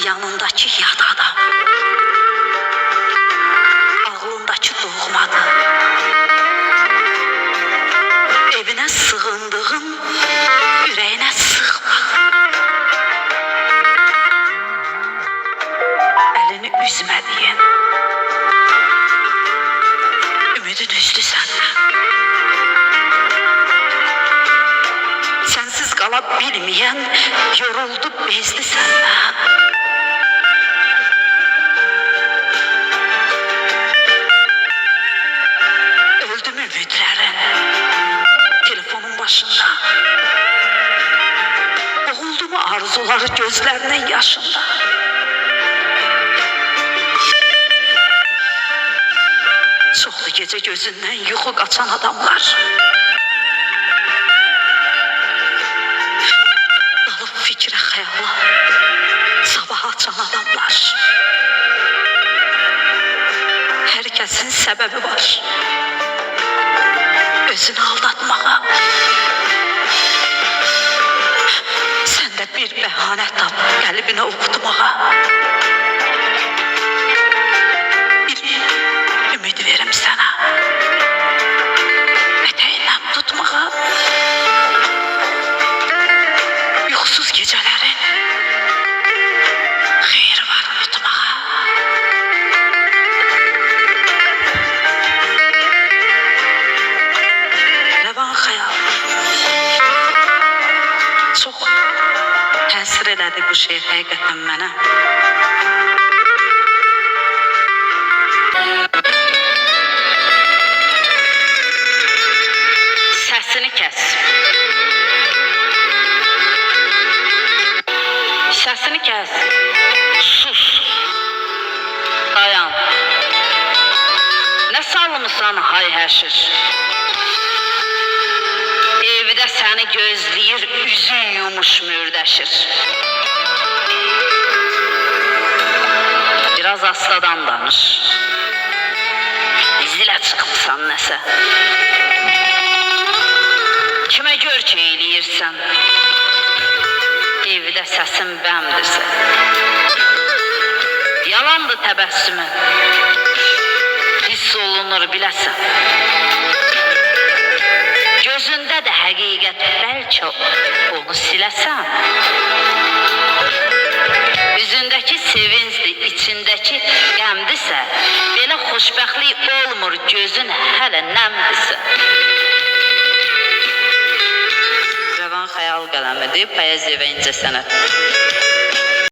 yanındaki yad adam, ağlındaki doğmadı, evine sığındığın ürəyinə sığmadı. Əlini üzmədiyin, ümidin üzdü səndən. Sensiz qala bilməyən, yoruldu, bezdi səndən. Öldü mü ümidlərin telefonun başında? Boğuldu mu arzuları gözlərinin yaşında? Çoxlu gecə gözündən yuxu qaçan adamlar, dalıp fikrə xəyala sabah açan adamlar. Hər kəsin səbəbi var özünü aldatmağa. Sən də bir bəhanə tap qəlbinə oxutmağa. Bir ümid verim sənə, ətəyindən tutmağa. Yuxusuz gecələrin xeyri var unutmağa. Rəvan xəyal çox təsir elədi bu şeir həqiqətən mənə. Səsini kəs. Səsini kəs. Sus. Dayan. Nə salmısan hay həşir? Evdə səni gözləyir, üzün yumuş mürdəşir. Biraz astadan danış. İzilə çıxmısan nəsə. Kimə gör ki eyləyirsən? Evdə səsin bəmdirsə. Yalandır təbəssümün, hiss olunur biləsən. Gözündə də həqiqət, bəlkə onu siləsən. Üzündəki sevincdir, içindəki qəmdirsə. Belə xoşbəxtlik olmur, gözün hələ nəmdirsə. Rəvan xəyal qələmidir, poeziya və incəsənət.